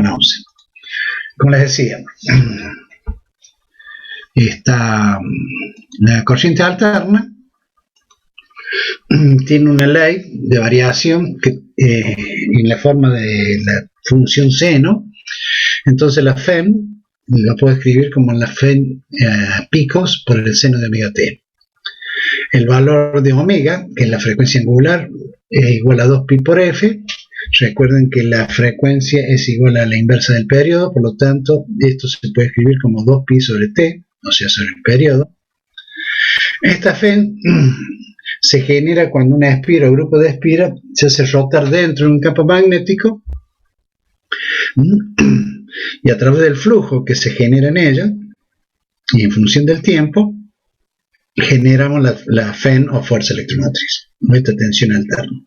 conoce. Como les decía, está la corriente alterna, tiene una ley de variación que, en la forma de la función seno. Entonces la FEM lo puedo escribir como la FEM picos por el seno de omega t. El valor de omega, que es la frecuencia angular, es igual a 2pi por f. Recuerden que la frecuencia es igual a la inversa del periodo, por lo tanto esto se puede escribir como 2pi sobre t, o sea, sobre el periodo. Esta FEM se genera cuando una espira o grupo de espira se hace rotar dentro de un campo magnético, y a través del flujo que se genera en ella y en función del tiempo generamos la FEM o fuerza electromotriz, nuestra tensión alterna.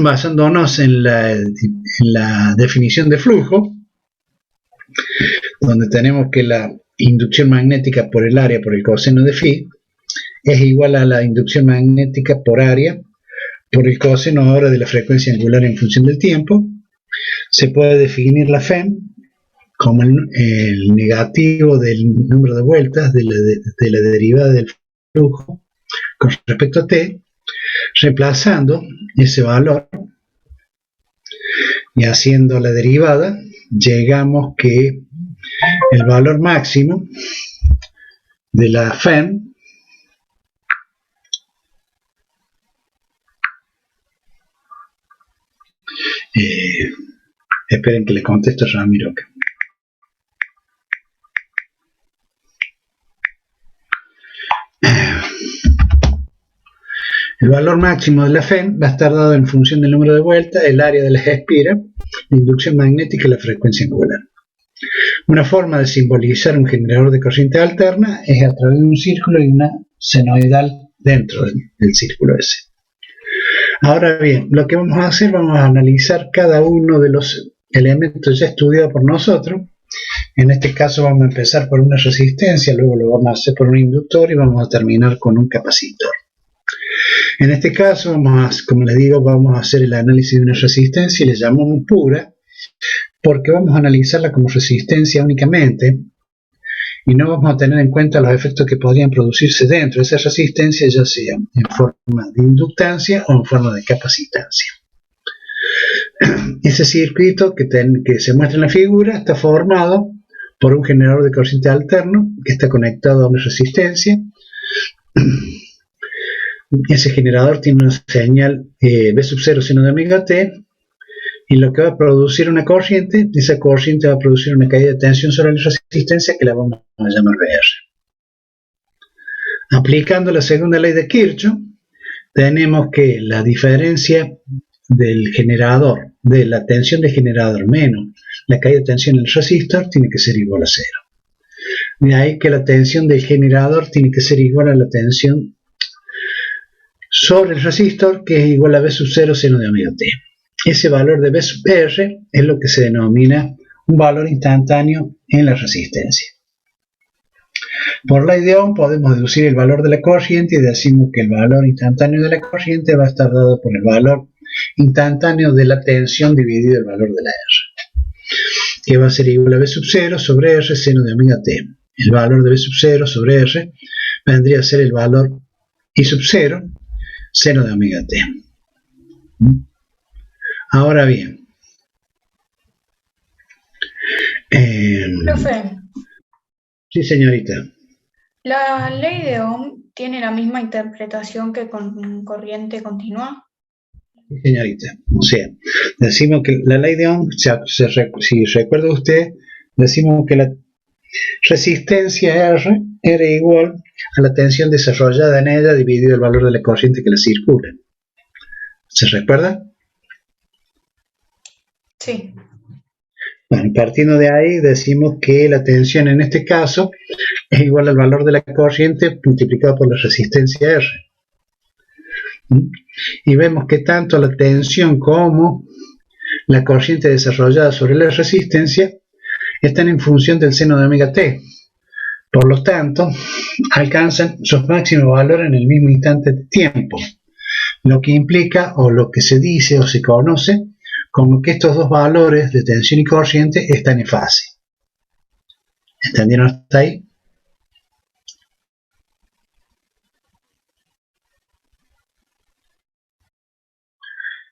Basándonos en la definición de flujo, donde tenemos que la inducción magnética por el área por el coseno de phi es igual a la inducción magnética por área por el coseno ahora de la frecuencia angular en función del tiempo, se puede definir la FEM como el negativo del número de vueltas de la derivada del flujo con respecto a t, reemplazando ese valor y haciendo la derivada, llegamos que el valor máximo de la FEM esperen que le contesto a Ramiro acá. El valor máximo de la FEM va a estar dado en función del número de vueltas, el área de la espira, la inducción magnética y la frecuencia angular. Una forma de simbolizar un generador de corriente alterna es a través de un círculo y una senoidal dentro del círculo ese. Ahora bien, lo que vamos a hacer, vamos a analizar cada uno de los elementos ya estudiados por nosotros. En este caso vamos a empezar por una resistencia, luego lo vamos a hacer por un inductor y vamos a terminar con un capacitor. En este caso, como les digo, vamos a hacer el análisis de una resistencia y le llamamos pura, porque vamos a analizarla como resistencia únicamente y no vamos a tener en cuenta los efectos que podrían producirse dentro de esa resistencia, ya sea en forma de inductancia o en forma de capacitancia. Ese circuito que se muestra en la figura está formado por un generador de corriente alterno que está conectado a una resistencia. Ese generador tiene una señal V sub 0 seno de omega t, y lo que va a producir una corriente, esa corriente va a producir una caída de tensión sobre la resistencia que la vamos a llamar VR. Aplicando la segunda ley de Kirchhoff, tenemos que la diferencia del generador, de la tensión del generador menos la caída de tensión en el resistor, tiene que ser igual a 0. De ahí que la tensión del generador tiene que ser igual a la tensión sobre el resistor, que es igual a V sub 0 seno de omega t. Ese valor de V sub R es lo que se denomina un valor instantáneo en la resistencia. Por ley de Ohm podemos deducir el valor de la corriente y decimos que el valor instantáneo de la corriente va a estar dado por el valor instantáneo de la tensión dividido el valor de la R, que va a ser igual a V sub 0 sobre R seno de omega t. El valor de V sub 0 sobre R vendría a ser el valor I sub 0 seno de omega t. Ahora bien, Profe, sí, señorita. ¿la ley de Ohm tiene la misma interpretación que con corriente continua? Sí, señorita. O sea, decimos que la ley de Ohm, si recuerda usted, decimos que la resistencia R era igual a la tensión desarrollada en ella dividido el valor de la corriente que la circula. ¿Se recuerda? Sí. Bueno, partiendo de ahí decimos que la tensión en este caso es igual al valor de la corriente multiplicado por la resistencia R. Y vemos que tanto la tensión como la corriente desarrollada sobre la resistencia están en función del seno de omega t. Por lo tanto, alcanzan sus máximos valores en el mismo instante de tiempo, lo que implica, o lo que se dice o se conoce como que estos dos valores de tensión y corriente están en fase. ¿Entendieron hasta ahí?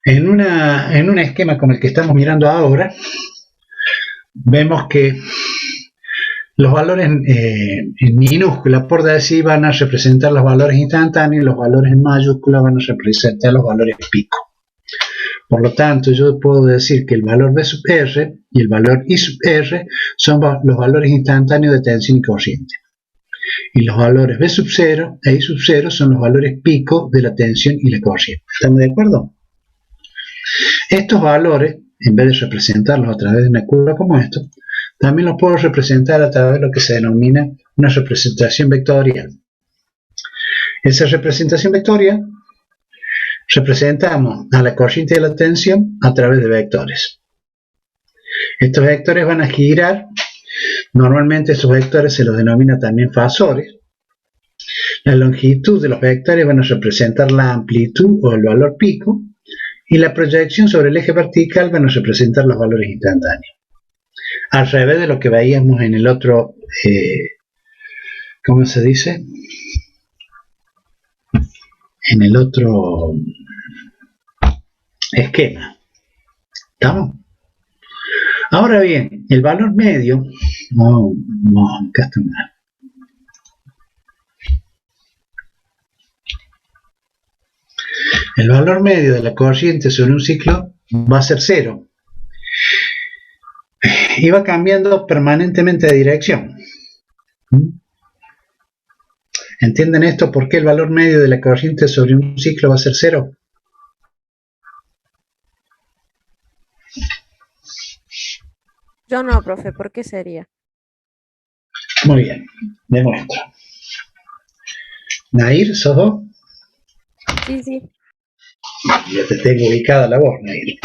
En un esquema como el que estamos mirando ahora, vemos que los valores en minúscula, por decir, van a representar los valores instantáneos y los valores en mayúscula van a representar los valores pico. Por lo tanto, yo puedo decir que el valor B sub R y el valor I sub R son los valores instantáneos de tensión y corriente. Y los valores B sub 0 e I sub 0 son los valores pico de la tensión y la corriente. ¿Estamos de acuerdo? Estos valores, en vez de representarlos a través de una curva como esto, también los puedo representar a través de lo que se denomina una representación vectorial. Esa representación vectorial representamos a la corriente y a la tensión a través de vectores. Estos vectores van a girar. Normalmente estos vectores se los denomina también fasores. La longitud de los vectores van a representar la amplitud o el valor pico, y la proyección sobre el eje vertical van a representar los valores instantáneos. Al revés de lo que veíamos en el otro, ¿cómo se dice? En el otro esquema. ¿Estamos? Ahora bien, el valor medio, acá está mal. El valor medio de la corriente sobre un ciclo va a ser 0 y va cambiando permanentemente de dirección. ¿Entienden esto? ¿Por qué el valor medio de la corriente sobre un ciclo va a ser 0? Yo no, profe, ¿por qué sería? Muy bien, demuestro. Nair, ¿sos vos? Sí, sí. Ya te tengo ubicada la voz, Nair.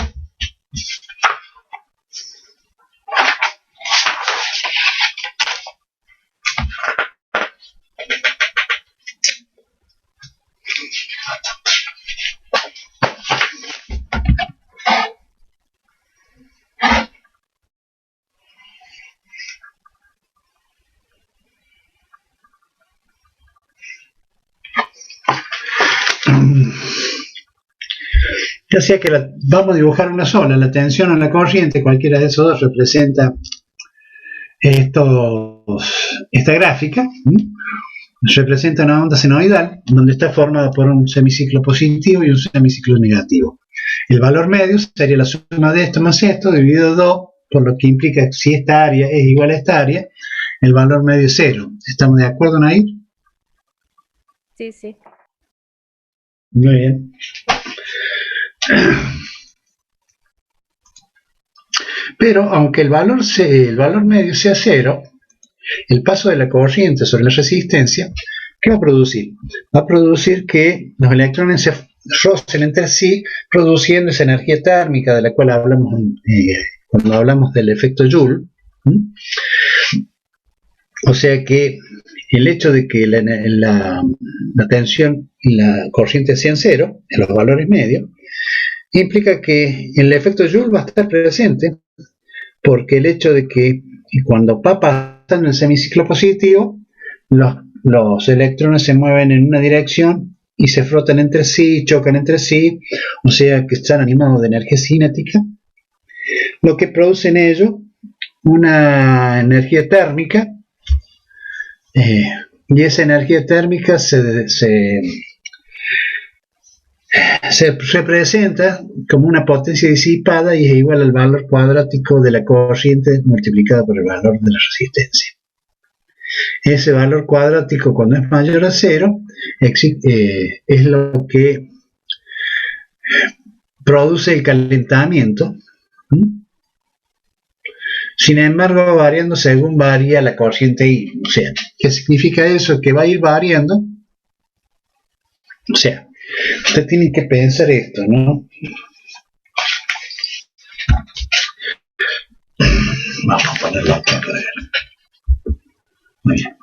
Ya sea que vamos a dibujar una sola, la tensión o la corriente, cualquiera de esos dos representa esta gráfica, representa una onda senoidal donde está formada por un semiciclo positivo y un semiciclo negativo. El valor medio sería la suma de esto más esto dividido 2, por lo que implica que si esta área es igual a esta área, el valor medio es 0. ¿Estamos de acuerdo, Nair? Sí, sí. Muy bien. Pero aunque el valor medio sea 0, el paso de la corriente sobre la resistencia, ¿qué va a producir? Va a producir que los electrones se rocen entre sí, produciendo esa energía térmica de la cual hablamos cuando hablamos del efecto Joule. O sea que el hecho de que la tensión y la corriente sean 0, en los valores medios, implica que el efecto Joule va a estar presente, porque el hecho de que cuando va pasando el semiciclo positivo, los electrones se mueven en una dirección y se frotan entre sí, chocan entre sí, o sea que están animados de energía cinética, lo que produce en ello una energía térmica, y esa energía térmica se representa como una potencia disipada y es igual al valor cuadrático de la corriente multiplicada por el valor de la resistencia. Ese valor cuadrático, cuando es mayor a 0, es lo que produce el calentamiento. Sin embargo, va variando según varía la corriente I. O sea, ¿qué significa eso? Que va a ir variando. O sea, usted tiene que pensar esto, ¿no? Vamos a ponerlo acá para ver. Muy bien.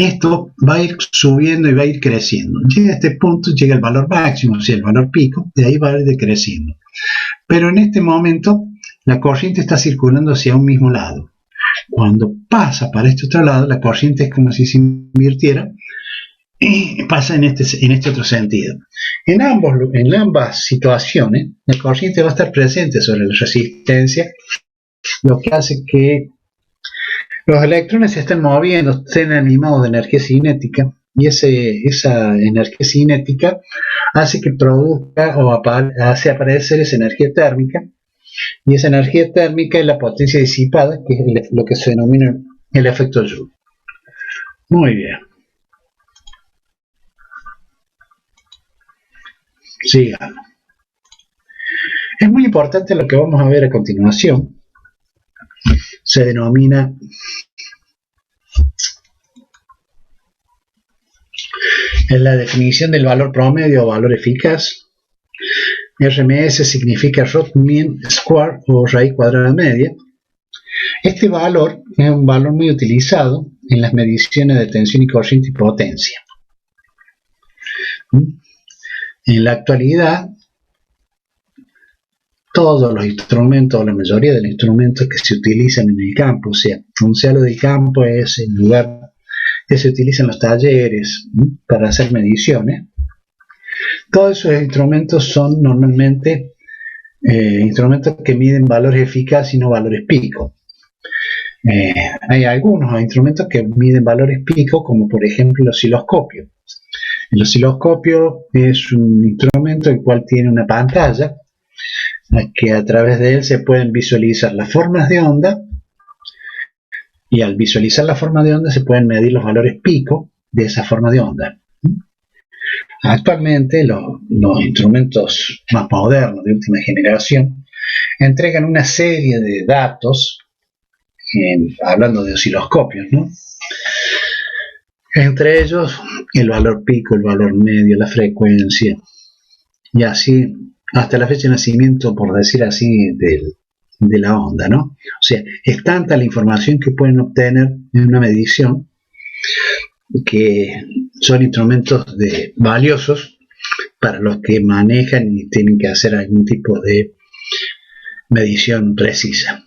esto va a ir subiendo y va a ir creciendo. Llega a este punto, llega el valor máximo, o sea, el valor pico, de ahí va a ir decreciendo. Pero en este momento, la corriente está circulando hacia un mismo lado. Cuando pasa para este otro lado, la corriente es como si se invirtiera y pasa en este otro sentido. En ambas situaciones, la corriente va a estar presente sobre la resistencia, lo que hace que los electrones se estén moviendo, estén animados de energía cinética, y esa energía cinética hace que produzca o hace aparecer esa energía térmica, y esa energía térmica es la potencia disipada, que es lo que se denomina el efecto Joule. Muy bien. Sigamos. Es muy importante lo que vamos a ver a continuación. Se denomina la definición del valor promedio o valor eficaz. RMS significa root mean square o raíz cuadrada media. Este valor es un valor muy utilizado en las mediciones de tensión y corriente y potencia. En la actualidad, todos los instrumentos, o la mayoría de los instrumentos que se utilizan en el campo, o sea, un cielo del campo es el lugar que se utiliza en los talleres para hacer mediciones. Todos esos instrumentos son normalmente instrumentos que miden valores eficaces y no valores pico. Hay algunos instrumentos que miden valores pico, como por ejemplo el osciloscopio. El osciloscopio es un instrumento el cual tiene una pantalla que a través de él se pueden visualizar las formas de onda, y al visualizar la forma de onda se pueden medir los valores pico de esa forma de onda. Actualmente los instrumentos más modernos de última generación entregan una serie de datos, hablando de osciloscopios, ¿no? Entre ellos el valor pico, el valor medio, la frecuencia, y así hasta la fecha de nacimiento, por decir así, de la onda, ¿no? O sea, es tanta la información que pueden obtener en una medición que son instrumentos valiosos para los que manejan y tienen que hacer algún tipo de medición precisa.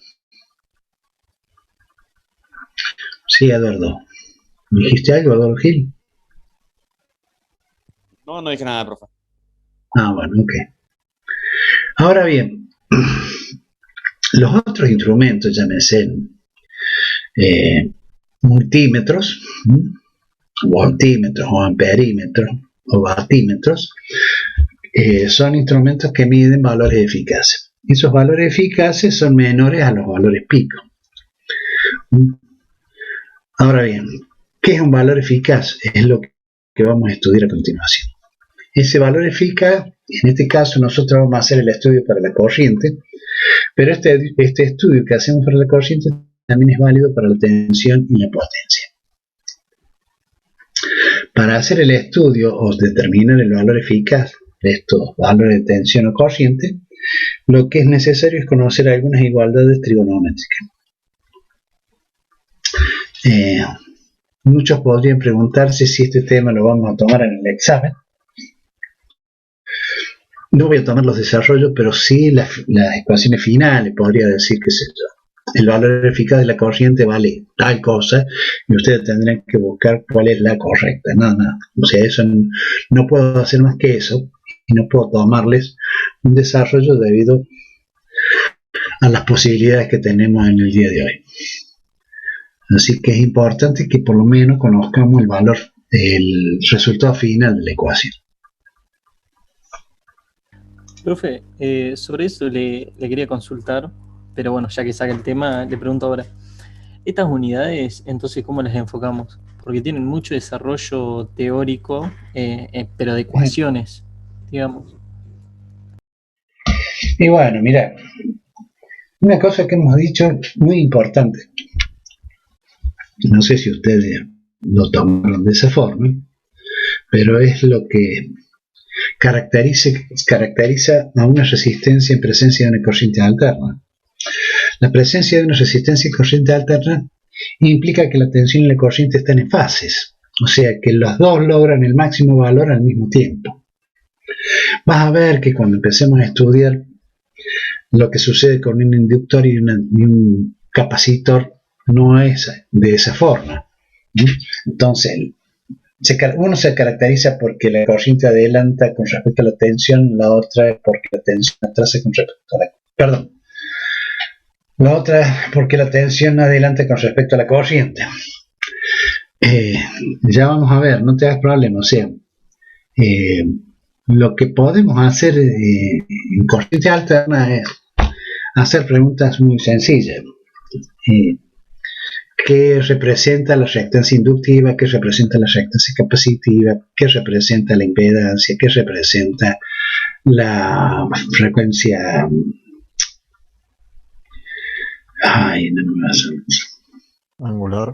Sí, Eduardo. ¿Dijiste algo, Eduardo Gil? No dije nada, profe. Ah, bueno, ok. Ahora bien, los otros instrumentos, llámese multímetros, voltímetros o amperímetros o batímetros, son instrumentos que miden valores eficaces. Esos valores eficaces son menores a los valores pico. Ahora bien, ¿qué es un valor eficaz? Es lo que vamos a estudiar a continuación. Ese valor eficaz, en este caso nosotros vamos a hacer el estudio para la corriente, pero este estudio que hacemos para la corriente también es válido para la tensión y la potencia. Para hacer el estudio o determinar el valor eficaz de estos valores de tensión o corriente, lo que es necesario es conocer algunas igualdades trigonométricas. Muchos podrían preguntarse si este tema lo vamos a tomar en el examen. No voy a tomar los desarrollos, pero sí las ecuaciones finales. Podría decir que el valor eficaz de la corriente vale tal cosa y ustedes tendrán que buscar cuál es la correcta. No. O sea, eso no puedo hacer más que eso, y no puedo tomarles un desarrollo debido a las posibilidades que tenemos en el día de hoy. Así que es importante que por lo menos conozcamos el resultado final de la ecuación. Profe, sobre eso le quería consultar, pero bueno, ya que saca el tema, le pregunto ahora. Estas unidades, entonces, ¿cómo las enfocamos? Porque tienen mucho desarrollo teórico, pero de ecuaciones, digamos. Y bueno, mira, una cosa que hemos dicho muy importante, no sé si ustedes lo tomaron de esa forma, pero es lo que caracteriza a una resistencia en presencia de una corriente alterna. La presencia de una resistencia en corriente alterna implica que la tensión y la corriente están en fases. O sea que los dos logran el máximo valor al mismo tiempo. Vas a ver que cuando empecemos a estudiar lo que sucede con un inductor y un capacitor no es de esa forma. Entonces, uno se caracteriza porque la corriente adelanta con respecto a la tensión, la otra es porque la tensión atrasa con respecto a la... Perdón. La otra porque la tensión adelanta con respecto a la corriente. Ya vamos a ver, no te hagas problema. O sea, lo que podemos hacer en corriente alterna es hacer preguntas muy sencillas. ¿Qué representa la reactancia inductiva? ¿Qué representa la reactancia capacitiva? ¿Qué representa la impedancia? ¿Qué representa la frecuencia? Ay, no me va a salir. Angular.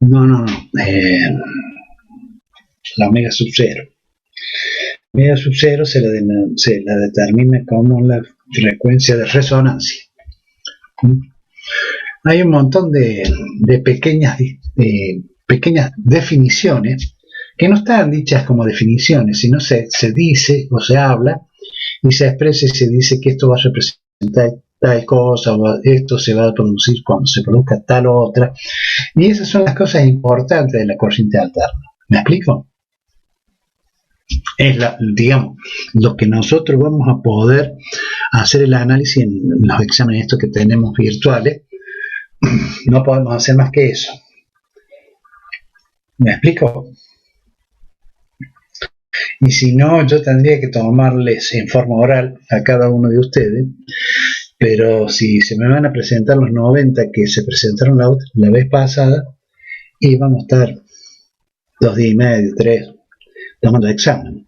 No. La omega sub 0. Omega sub 0 se la determina como la frecuencia de resonancia. Hay un montón de pequeñas definiciones que no están dichas como definiciones, sino se dice o se habla y se expresa y se dice que esto va a representar tal cosa, o esto se va a producir cuando se produzca tal otra, y esas son las cosas importantes de la corriente alterna. ¿Me explico? Es digamos, lo que nosotros vamos a poder hacer el análisis en los exámenes estos que tenemos virtuales. No podemos hacer más que eso. ¿Me explico? Y si no, yo tendría que tomarles en forma oral a cada uno de ustedes, pero si se me van a presentar los 90 que se presentaron la vez pasada, y vamos a estar 2 días y medio, 3, tomando examen.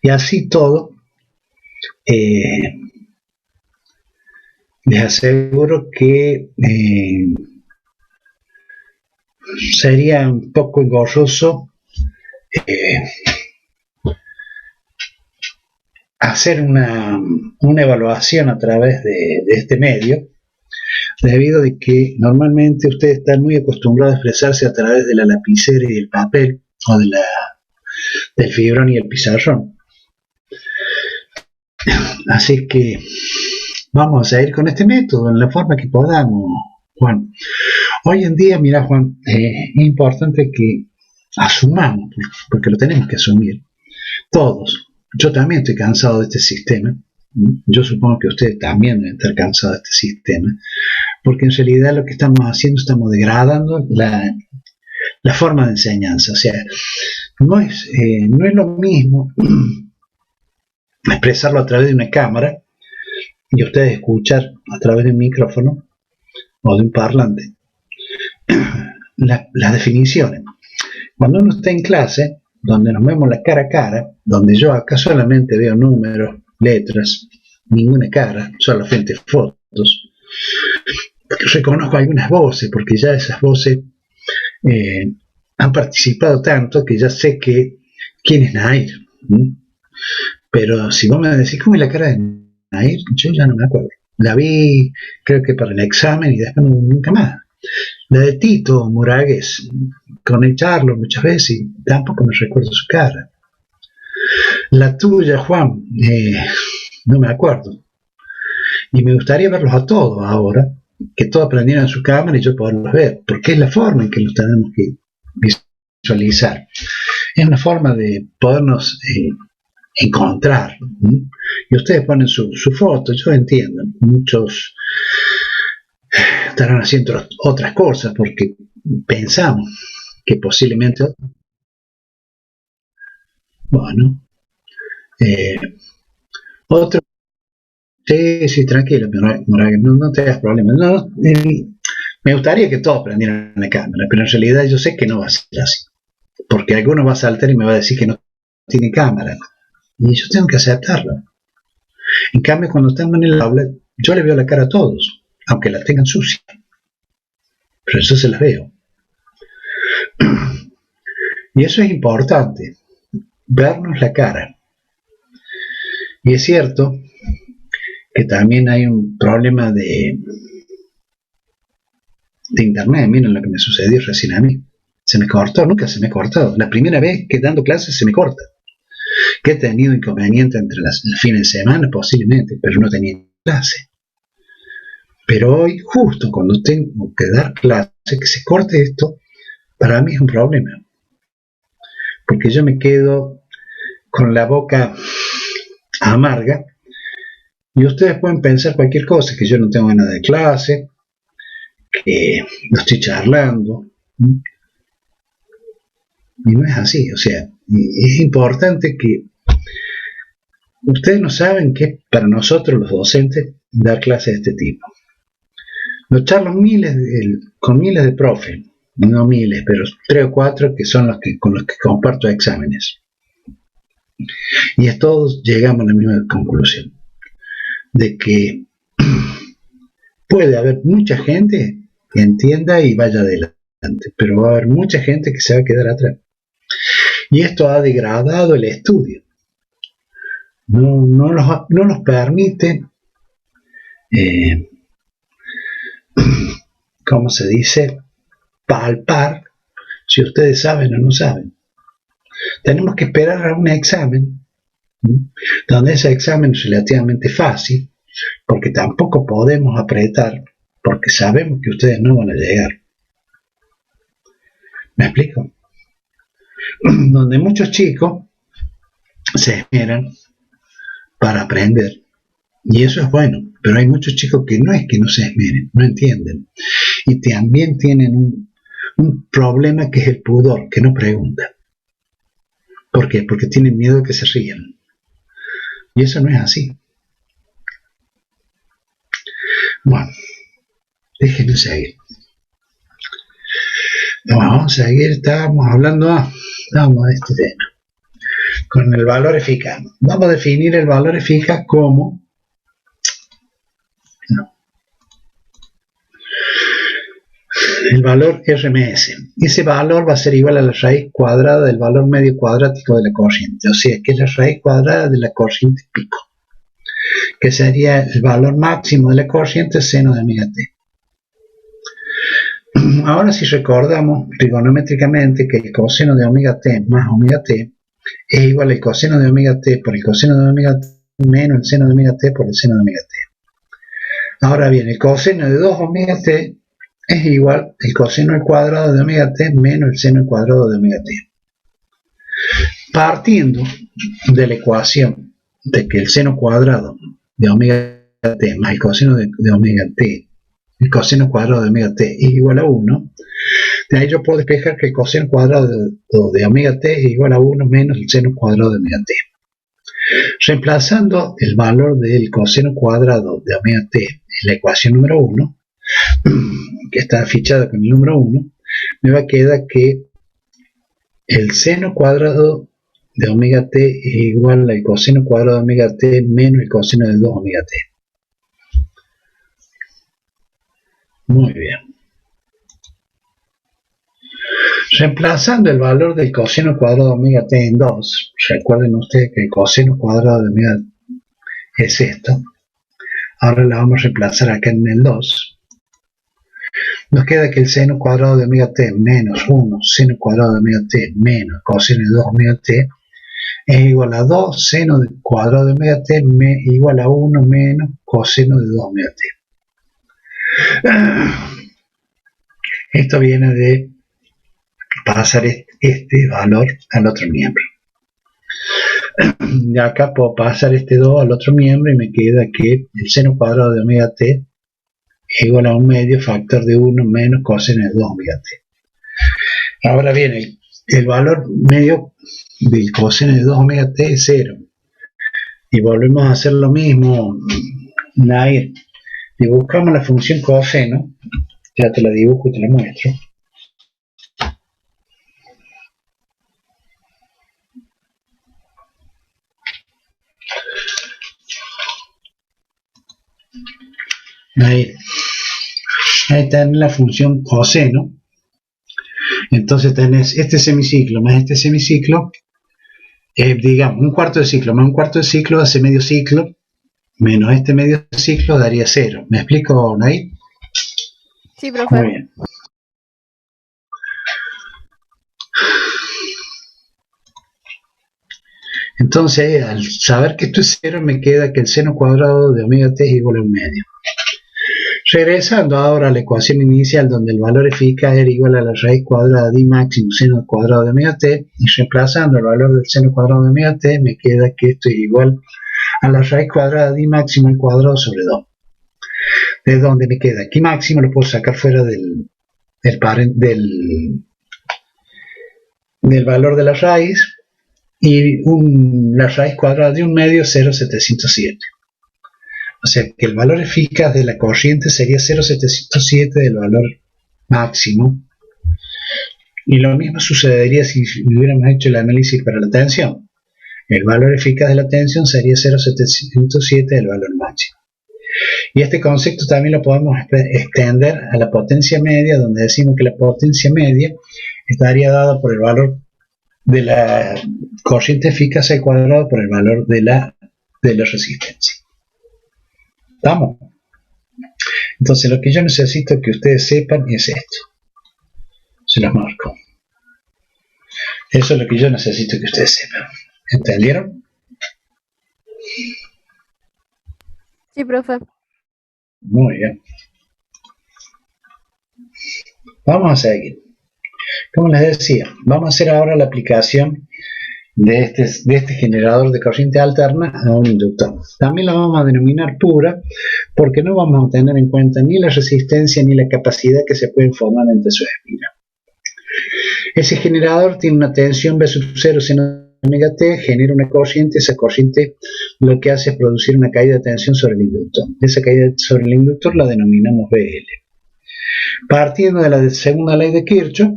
Y así todo, les aseguro que sería un poco engorroso hacer una evaluación a través de este medio, debido a que normalmente ustedes están muy acostumbrados a expresarse a través de la lapicera y el papel, o del fibrón y el pizarrón. Así que vamos a ir con este método en la forma que podamos, Juan. Hoy en día, mira, Juan, es importante que asumamos, porque lo tenemos que asumir, todos. Yo también estoy cansado de este sistema. Yo supongo que ustedes también deben estar cansados de este sistema, porque en realidad lo que estamos haciendo, estamos degradando la forma de enseñanza. O sea, no es lo mismo expresarlo a través de una cámara y ustedes escuchar a través de un micrófono o de un parlante las definiciones. Cuando uno está en clase, donde nos vemos la cara a cara, donde yo acá solamente veo números, letras, ninguna cara, solamente fotos, reconozco algunas voces, porque ya esas voces han participado tanto que ya sé quién es Nair. Pero si vos me decís cómo es la cara de Nair, yo ya no me acuerdo. La vi, creo que para el examen, y después nunca más. La de Tito Moragues, con el charlo muchas veces, y tampoco me recuerdo su cara. La tuya, Juan, no me acuerdo. Y me gustaría verlos a todos ahora, que todos prendieran su cámara y yo poderlos ver, porque es la forma en que los tenemos que visualizar. Es una forma de podernos encontrar. Y ustedes ponen su foto, yo entiendo. Muchos estarán haciendo otras cosas porque pensamos que posiblemente... Bueno, otro... Sí, tranquilo, no te hagas problemas. No, me gustaría que todos prendieran la cámara, pero en realidad yo sé que no va a ser así, porque alguno va a saltar y me va a decir que no tiene cámara, y yo tengo que aceptarlo. En cambio, cuando estamos en el aula, yo le veo la cara a todos, aunque la tengan sucia, pero eso se las veo. Y eso es importante, vernos la cara. Y es cierto que también hay un problema de internet. Miren lo que me sucedió recién a mí. Se me cortó, nunca se me ha cortado. La primera vez que dando clases se me corta. Que he tenido inconveniente entre el fin de semana, posiblemente, pero no tenía clase. Pero hoy, justo cuando tengo que dar clase, que se corte esto, para mí es un problema. Porque yo me quedo con la boca amarga y ustedes pueden pensar cualquier cosa, que yo no tengo ganas de clase, que no estoy charlando. Y no es así, o sea, es importante que ustedes no saben que para nosotros los docentes dar clases de este tipo. Lo charlo con miles de profes, no miles, pero 3 o 4 que son con los que comparto exámenes. Y a todos llegamos a la misma conclusión, de que puede haber mucha gente que entienda y vaya adelante, pero va a haber mucha gente que se va a quedar atrás. Y esto ha degradado el estudio. No nos permite, ¿cómo se dice? Palpar si ustedes saben o no saben. Tenemos que esperar a un examen, donde ese examen es relativamente fácil, porque tampoco podemos apretar, porque sabemos que ustedes no van a llegar. ¿Me explico? Donde muchos chicos se esmeran para aprender, y eso es bueno, pero hay muchos chicos que no es que no se esmeren, no entienden, y también tienen un problema que es el pudor, que no preguntan. ¿Por qué? Porque tienen miedo a que se rían, y eso no es así. Bueno, déjenme seguir. Vamos a seguir, estábamos hablando de este tema, con el valor eficaz. Vamos a definir el valor eficaz como el valor RMS. Ese valor va a ser igual a la raíz cuadrada del valor medio cuadrático de la corriente, o sea, que es la raíz cuadrada de la corriente pico, que sería el valor máximo de la corriente seno de omega t. Ahora, si recordamos trigonométricamente que el coseno de omega t más omega t es igual al coseno de omega t por el coseno de omega t menos el seno de omega t por el seno de omega t. Ahora bien, el coseno de 2 omega t es igual al coseno al cuadrado de omega t menos el seno al cuadrado de omega t. Partiendo de la ecuación de que el seno cuadrado de omega t más el coseno de omega t, el coseno cuadrado de omega t es igual a 1, de ahí yo puedo despejar que el coseno cuadrado de omega t es igual a 1 menos el seno cuadrado de omega t. Reemplazando el valor del coseno cuadrado de omega t en la ecuación número 1, que está fichada con el número 1, me va a quedar que el seno cuadrado de omega t es igual al coseno cuadrado de omega t menos el coseno de 2 omega t. Muy bien. Reemplazando el valor del coseno cuadrado de omega t en 2, recuerden ustedes que el coseno cuadrado de omega es esto. Ahora la vamos a reemplazar acá en el 2. Nos queda que el seno cuadrado de omega t menos 1 seno cuadrado de omega t menos coseno de 2 omega t es igual a 2 seno cuadrado de omega t igual a 1 menos coseno de 2 omega t. Esto viene de pasar este valor al otro miembro. De acá puedo pasar este 2 al otro miembro y me queda que el seno cuadrado de omega t es igual a un medio factor de 1 menos coseno de 2 omega t. Ahora bien, el valor medio del coseno de 2 omega t es 0. Y volvemos a hacer lo mismo. Nair, dibujamos la función coseno. Ya te la dibujo y te la muestro. Ahí tenés la función coseno. Entonces tenés este semiciclo más este semiciclo, digamos un cuarto de ciclo más un cuarto de ciclo hace medio ciclo, menos este medio ciclo daría 0. ¿Me explico, Nay? Sí, profe. Muy bien. Entonces, al saber que esto es cero, me queda que el seno cuadrado de omega t es igual a 1/2. Regresando ahora a la ecuación inicial, donde el valor eficaz era igual a la raíz cuadrada de I máximo seno cuadrado de omega t, y reemplazando el valor del seno cuadrado de omega t, me queda que esto es igual a la raíz cuadrada de I máximo al cuadrado sobre 2. ¿De dónde me queda? Aquí máximo lo puedo sacar fuera del valor de la raíz, y la raíz cuadrada de 1/2 es 0,707. O sea que el valor eficaz de la corriente sería 0,707 del valor máximo. Y lo mismo sucedería si hubiéramos hecho el análisis para la tensión. El valor eficaz de la tensión sería 0,707 del valor máximo. Y este concepto también lo podemos extender a la potencia media, donde decimos que la potencia media estaría dada por el valor de la corriente eficaz al cuadrado por el valor de la resistencia. ¿Estamos? Entonces lo que yo necesito que ustedes sepan es esto. Se los marco. Eso es lo que yo necesito que ustedes sepan. ¿Entendieron? Sí, profe. Muy bien. Vamos a seguir. Como les decía, vamos a hacer ahora la aplicación de este generador de corriente alterna a un inductor. También la vamos a denominar pura porque no vamos a tener en cuenta ni la resistencia ni la capacidad que se pueden formar entre sus espinas. Ese generador tiene una tensión V sub 0 seno de omega t, genera una corriente, esa corriente lo que hace es producir una caída de tensión sobre el inductor. Esa caída sobre el inductor la denominamos VL. Partiendo de la segunda ley de Kirchhoff,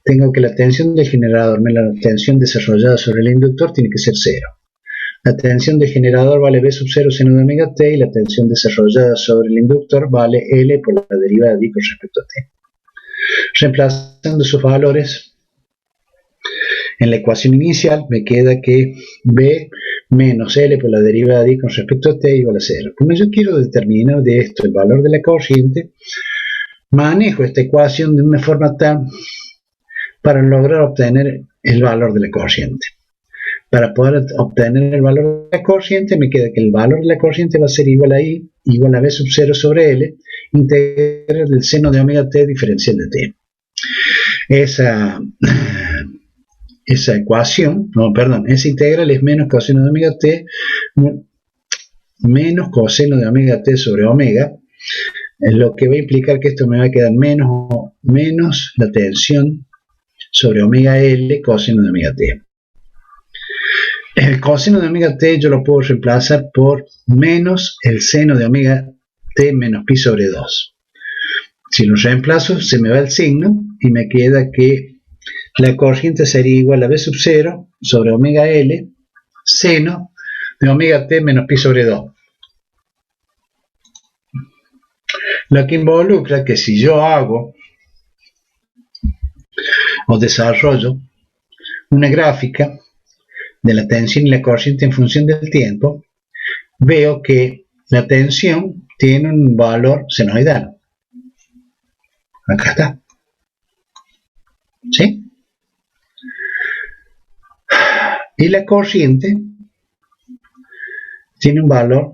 tengo que la tensión del generador menos la tensión desarrollada sobre el inductor tiene que ser 0. La tensión del generador vale V sub 0 seno de omega t y la tensión desarrollada sobre el inductor vale L por la derivada de I con respecto a t. Reemplazando sus valores en la ecuación inicial, me queda que V menos L por la derivada de I con respecto a t igual a 0. Como yo quiero determinar de esto el valor de la corriente, manejo esta ecuación de una forma tal para lograr obtener el valor de la corriente. Para poder obtener el valor de la corriente, me queda que el valor de la corriente va a ser igual a I, igual a V sub 0 sobre L, integral del seno de omega t diferencial de t. Esa ecuación, esa integral es menos coseno de omega t, menos coseno de omega t sobre omega, lo que va a implicar que esto me va a quedar menos la tensión sobre omega L coseno de omega t. El coseno de omega t yo lo puedo reemplazar por menos el seno de omega t menos pi sobre 2. Si lo reemplazo se me va el signo y me queda que la corriente sería igual a V sub 0 sobre omega L seno de omega t menos pi sobre 2. Lo que involucra que si yo hago o desarrollo una gráfica de la tensión y la corriente en función del tiempo, veo que la tensión tiene un valor senoidal. Acá está. ¿Sí? Y la corriente tiene un valor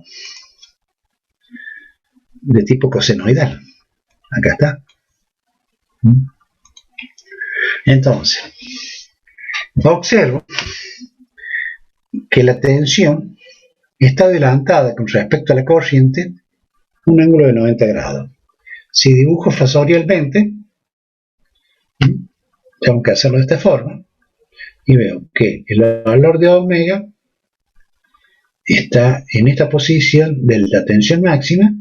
de tipo cosenoidal. Acá está. Entonces, observo que la tensión está adelantada con respecto a la corriente un ángulo de 90 grados. Si dibujo fasorialmente, tengo que hacerlo de esta forma, y veo que el valor de omega está en esta posición de la tensión máxima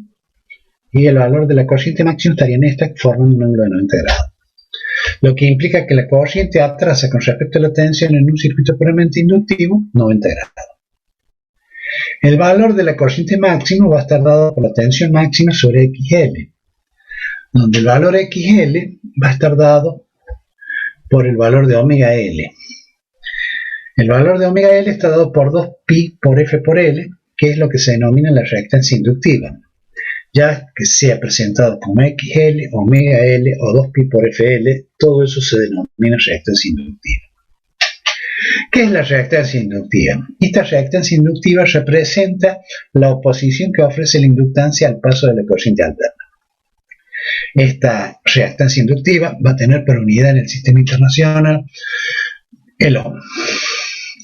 y el valor de la corriente máxima estaría en esta, formando un ángulo de 90 grados. Lo que implica que la corriente atrasa con respecto a la tensión en un circuito puramente inductivo 90 grados. El valor de la corriente máxima va a estar dado por la tensión máxima sobre XL, donde el valor XL va a estar dado por el valor de omega L. El valor de omega L está dado por 2pi por F por L, que es lo que se denomina la reactancia inductiva, ya que sea presentado como XL, omega L o 2pi por FL, todo eso se denomina reactancia inductiva. ¿Qué es la reactancia inductiva? Esta reactancia inductiva representa la oposición que ofrece la inductancia al paso de la corriente alterna. Esta reactancia inductiva va a tener por unidad en el sistema internacional el ohm.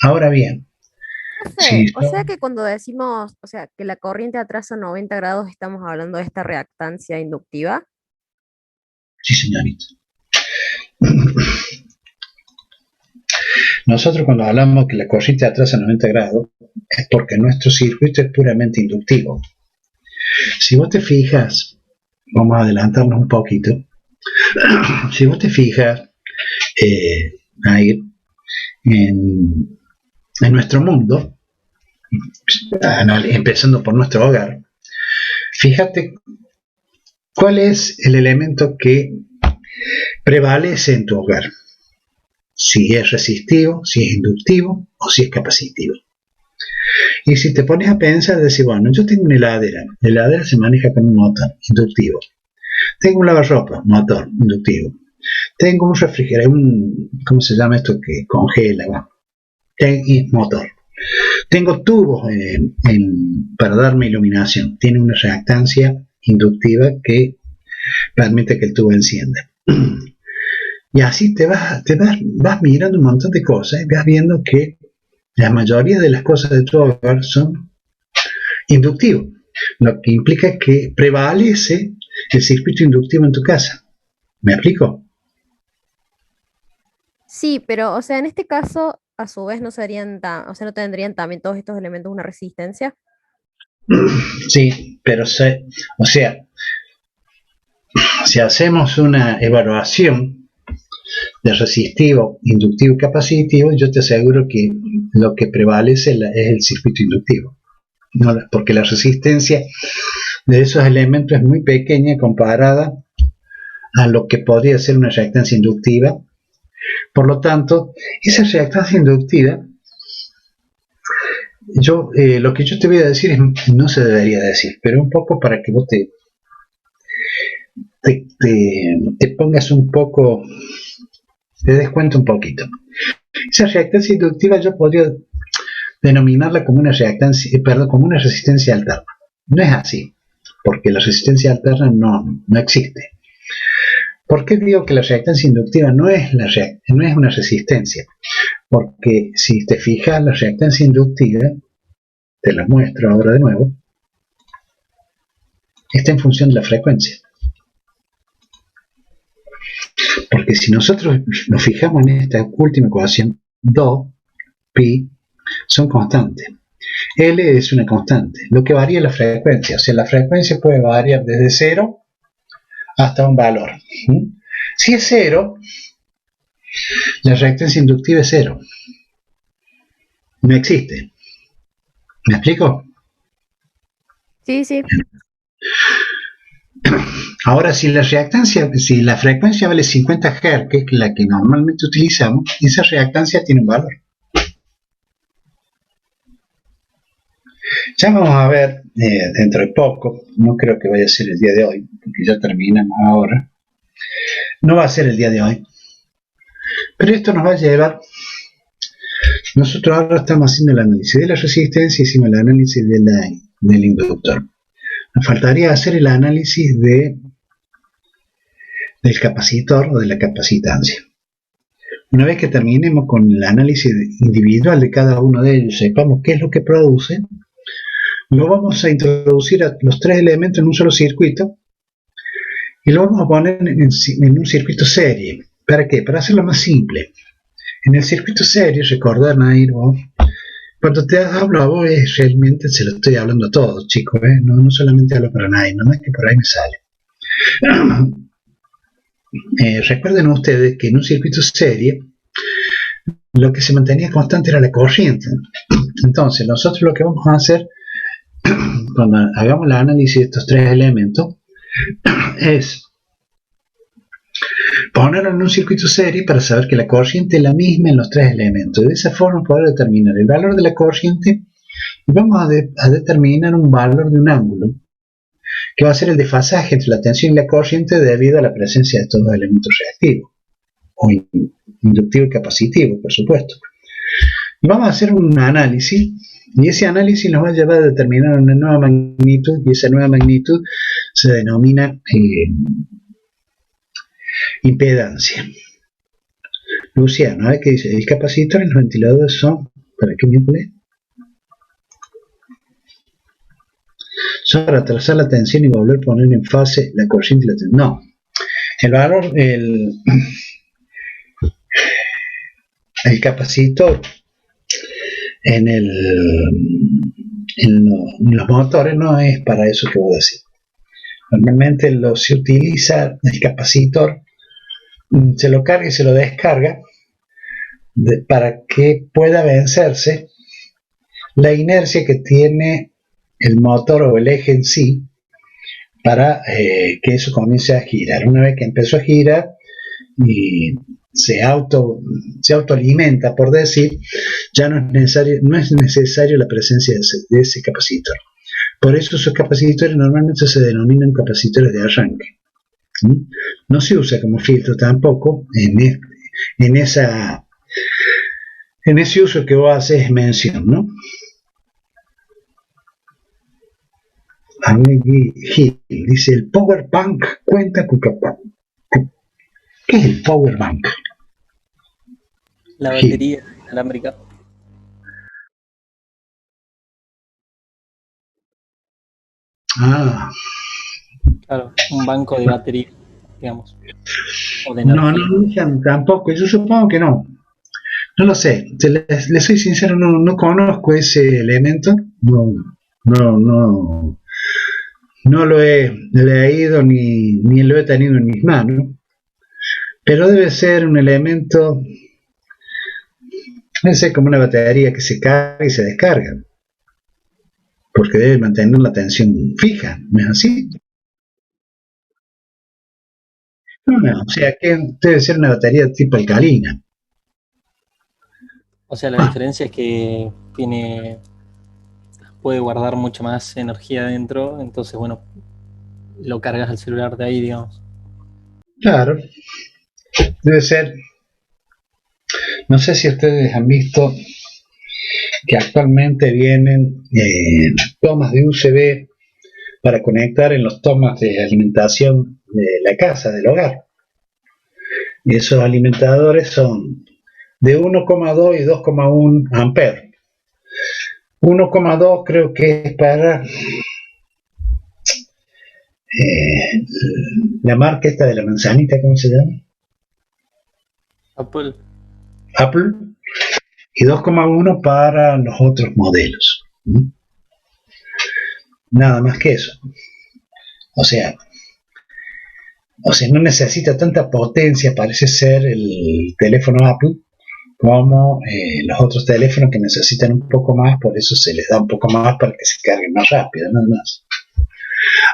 Ahora bien, Profe, o sea que cuando decimos, o sea, que la corriente atrasa 90 grados, estamos hablando de esta reactancia inductiva. Sí, señorita. Nosotros cuando hablamos que la corriente atrasa 90 grados es porque nuestro circuito es puramente inductivo. Si vos te fijas, vamos a adelantarnos un poquito, si vos te fijas ahí en nuestro mundo, empezando por nuestro hogar, fíjate cuál es el elemento que prevalece en tu hogar. Si es resistivo, si es inductivo o si es capacitivo. Y si te pones a pensar, decir, bueno, yo tengo una heladera. La heladera se maneja con un motor inductivo. Tengo un lavarropa, motor inductivo. Tengo un refrigerador, ¿cómo se llama esto que congela? Motor. Tengo tubos para darme iluminación. Tiene una reactancia inductiva que permite que el tubo encienda. Y así vas mirando un montón de cosas y vas viendo que la mayoría de las cosas de tu hogar son inductivos, lo que implica que prevalece el circuito inductivo en tu casa. ¿Me explico? Sí, pero, o sea, en este caso, a su vez, no serían o sea, no tendrían también todos estos elementos una resistencia. Sí, pero o sea, si hacemos una evaluación de resistivo, inductivo y capacitivo, yo te aseguro que lo que prevalece es el circuito inductivo, ¿no? Porque la resistencia de esos elementos es muy pequeña comparada a lo que podría ser una reactancia inductiva. Por lo tanto, esa reactancia inductiva, lo que yo te voy a decir no se debería decir, pero un poco para que vos te pongas un poco, te des cuenta un poquito. Esa reactancia inductiva yo podría denominarla como una como una resistencia alterna. No es así, porque la resistencia alterna no existe. ¿Por qué digo que la reactancia inductiva no es una resistencia? Porque si te fijas, la reactancia inductiva, te la muestro ahora de nuevo, está en función de la frecuencia. Porque si nosotros nos fijamos en esta última ecuación, Do, Pi, son constantes. L es una constante, lo que varía es la frecuencia. O sea, la frecuencia puede variar desde 0 hasta un valor. Si es 0, la reactancia inductiva es 0. No existe. ¿Me explico? Sí, sí. Ahora, si la frecuencia vale 50 Hz, que es la que normalmente utilizamos, esa reactancia tiene un valor. Ya vamos a ver dentro de poco, no creo que vaya a ser el día de hoy, porque ya terminamos ahora. No va a ser el día de hoy. Pero esto nos va a llevar. Nosotros ahora estamos haciendo el análisis de la resistencia y hicimos el análisis del inductor. Nos faltaría hacer el análisis del capacitor o de la capacitancia. Una vez que terminemos con el análisis individual de cada uno de ellos, sepamos qué es lo que produce, lo vamos a introducir a los tres elementos en un solo circuito y lo vamos a poner en un circuito serie. ¿Para qué? Para hacerlo más simple. En el circuito serie, recordar, Nair, cuando te hablo a vos, realmente se lo estoy hablando a todos, chicos, no solamente hablo para Nair, no es que por ahí me sale. Recuerden ustedes que en un circuito serie lo que se mantenía constante era la corriente. Entonces nosotros lo que vamos a hacer cuando hagamos el análisis de estos tres elementos es ponerlo en un circuito serie para saber que la corriente es la misma en los tres elementos. De esa forma poder determinar el valor de la corriente y vamos a determinar un valor de un ángulo que va a ser el desfasaje entre la tensión y la corriente debido a la presencia de estos dos elementos reactivos o inductivo y capacitivo, por supuesto. Y vamos a hacer un análisis, y ese análisis nos va a llevar a determinar una nueva magnitud, y esa nueva magnitud se denomina impedancia. Luciano, a ver qué dice. El capacitor y los ventiladores son, ¿para qué miércoles? Son para trazar la tensión y volver a poner en fase la corriente y la tensión. No, el valor, el capacitor en los motores no es para eso que voy a decir. Normalmente se utiliza el capacitor, se lo carga y se lo descarga para que pueda vencerse la inercia que tiene el motor o el eje en sí para que eso comience a girar. Una vez que empezó a girar y se autoalimenta, por decir, ya no es necesario la presencia de ese capacitor. Por eso esos capacitores normalmente se denominan capacitores de arranque. No se usa como filtro tampoco en ese uso que vos haces mención, ¿no? Gil dice: el power bank cuenta con capacidad. ¿Qué es el power bank? La batería inalámbrica. Ah. Claro, un banco de batería, digamos. O de energía. No, tampoco, yo supongo que no. No lo sé, les soy sincero, no conozco ese elemento, no lo he leído ni lo he tenido en mis manos, pero debe ser un elemento, debe ser como una batería que se carga y se descarga, porque debe mantener la tensión fija, ¿no es así? No, o sea que debe ser una batería tipo alcalina. O sea, la diferencia es que puede guardar mucho más energía dentro, entonces, bueno, lo cargas al celular de ahí, digamos. Claro, debe ser. No sé si ustedes han visto que actualmente vienen tomas de USB para conectar en los tomas de alimentación de la casa, del hogar. Y esos alimentadores son de 1,2 y 2,1 amperes. 1,2 creo que es para la marca esta de la manzanita, ¿cómo se llama? Apple. Y 2,1 para los otros modelos. Nada más que eso. O sea, no necesita tanta potencia, parece ser el teléfono Apple, como los otros teléfonos que necesitan un poco más, por eso se les da un poco más para que se carguen más rápido, nada más.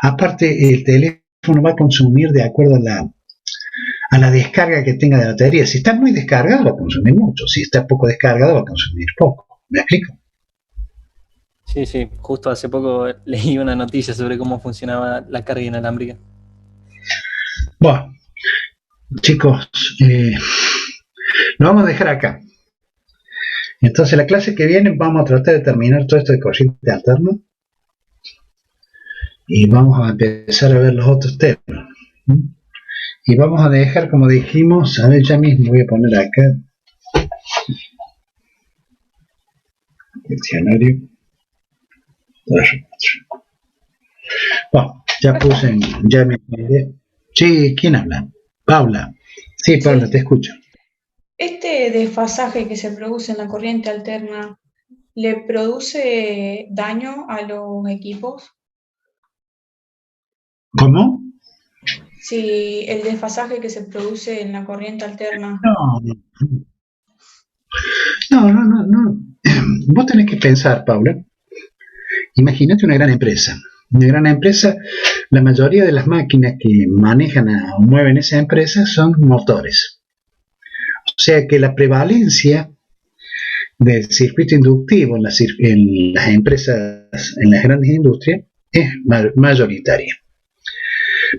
Aparte, el teléfono va a consumir de acuerdo a la descarga que tenga de batería. Si está muy descargado va a consumir mucho, si está poco descargado va a consumir poco. ¿Me explico? Sí, justo hace poco leí una noticia sobre cómo funcionaba la carga inalámbrica. Bueno, chicos, lo vamos a dejar acá. Entonces, la clase que viene vamos a tratar de terminar todo esto de corriente alterna y vamos a empezar a ver los otros temas. Y vamos a dejar, como dijimos, a ver, ya mismo voy a poner acá diccionario. Bueno, ya puse, ya me miré. Sí, ¿quién habla? Paula. Sí, Paula, te escucho. ¿Este desfasaje que se produce en la corriente alterna le produce daño a los equipos? ¿Cómo? Si el desfasaje que se produce en la corriente alterna. No. Vos tenés que pensar, Paula. Imagínate una gran empresa. Una gran empresa, la mayoría de las máquinas que manejan o mueven esa empresa son motores. O sea que la prevalencia del circuito inductivo en las empresas, en las grandes industrias, es mayoritaria.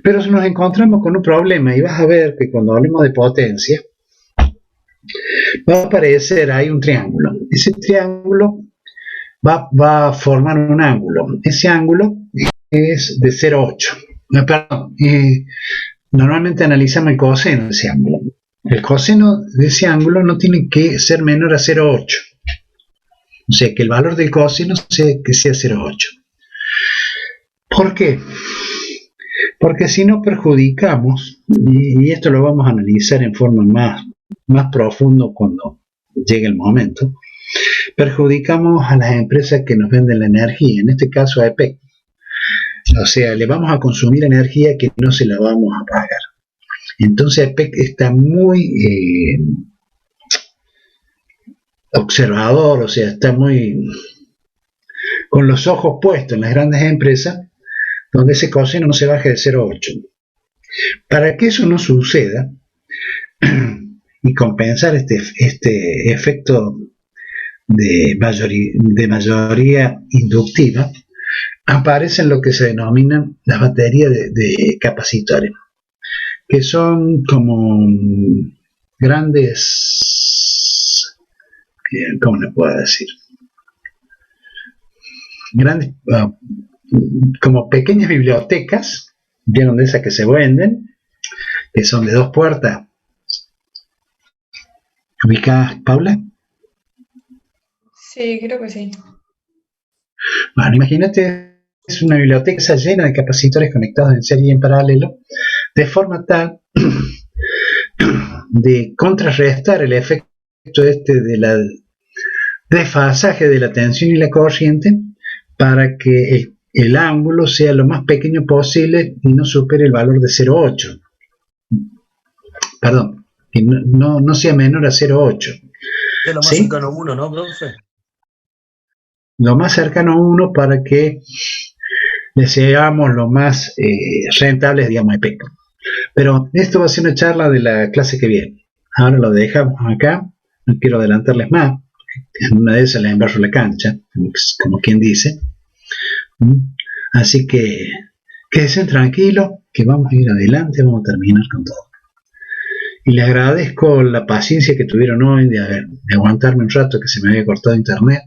Pero si nos encontramos con un problema, y vas a ver que cuando hablemos de potencia, va a aparecer ahí un triángulo. Ese triángulo va a formar un ángulo. Ese ángulo es de 0,8. Perdón, normalmente analizamos el coseno de ese ángulo. El coseno de ese ángulo no tiene que ser menor a 0,8. O sea, que el valor del coseno sea 0,8. ¿Por qué? Porque si no perjudicamos, y esto lo vamos a analizar en forma más profundo cuando llegue el momento, perjudicamos a las empresas que nos venden la energía, en este caso a EPEC. O sea, le vamos a consumir energía que no se la vamos a pagar. Entonces EPEC está muy observador, o sea, está muy con los ojos puestos en las grandes empresas, donde ese coseno no se baje de 0,8. Para que eso no suceda y compensar este efecto de mayoría inductiva, aparecen lo que se denominan las baterías de capacitores, que son como grandes, ¿cómo le puedo decir? Grandes, como pequeñas bibliotecas, vieron de esas que se venden, que son de 2 puertas, ubicadas, Paula. Sí, creo que sí. Bueno, imagínate, es una biblioteca llena de capacitores conectados en serie y en paralelo, de forma tal de contrarrestar el efecto de la desfasaje de la tensión y la corriente, para que el ángulo sea lo más pequeño posible y no supere el valor de 0,8. Perdón, que no sea menor a 0,8. Es lo más ¿sí? cercano a 1, ¿no, profe? Lo más cercano a 1 para que le seamos lo más rentables, digamos, a EPEC. Pero esto va a ser una charla de la clase que viene. Ahora lo dejamos acá, no quiero adelantarles más. En una de esas les embarro la cancha, como quien dice. Así que quédense tranquilos, que vamos a ir adelante, vamos a terminar con todo. Y les agradezco la paciencia que tuvieron hoy de aguantarme un rato que se me había cortado internet.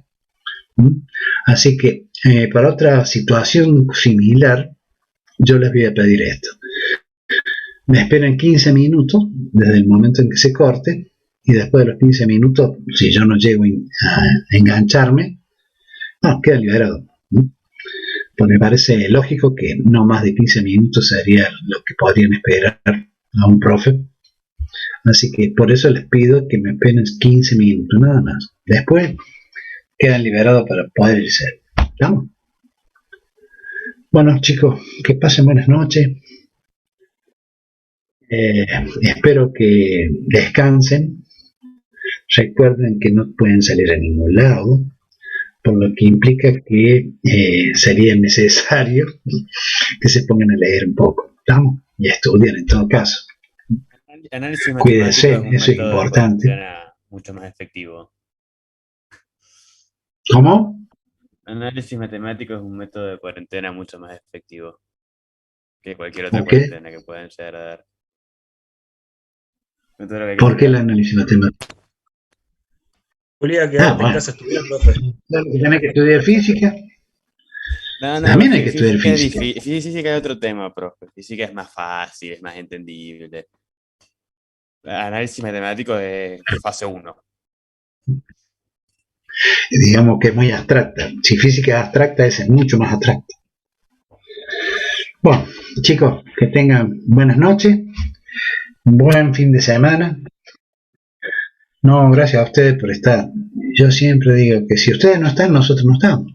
Así que para otra situación similar, yo les voy a pedir esto. Me esperan 15 minutos desde el momento en que se corte, y después de los 15 minutos, si yo no llego a engancharme, queda liberado. Porque me parece lógico que no más de 15 minutos sería lo que podrían esperar a un profe. Así que por eso les pido que me esperen 15 minutos, nada más. Después quedan liberados para poder irse. ¿Estamos? Bueno, chicos, que pasen buenas noches. Espero que descansen. Recuerden que no pueden salir a ningún lado, por lo que implica que sería necesario que se pongan a leer un poco, ¿estamos? Y a estudiar en todo caso. Análisis Cuídense, matemático eso es importante. mucho más efectivo. ¿Cómo? Análisis matemático es un método de cuarentena mucho más efectivo que cualquier otra ¿Por qué? cuarentena que puedan llegar a dar. ¿Por qué el análisis matemático? Obliga quedarte en casa estudiando, profe. ¿Tenés que estudiar física? No, También hay que estudiar física. Física es otro tema, profe. Física es más fácil, es más entendible. Análisis matemático es fase 1. Digamos que es muy abstracta. Si física es abstracta, esa es mucho más abstracta. Bueno, chicos, que tengan buenas noches, buen fin de semana. No, gracias a ustedes por estar. Yo siempre digo que si ustedes no están, nosotros no estamos.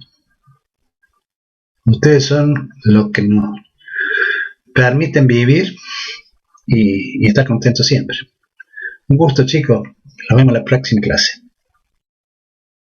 Ustedes son los que nos permiten vivir y estar contentos siempre. Un gusto, chicos. Nos vemos en la próxima clase.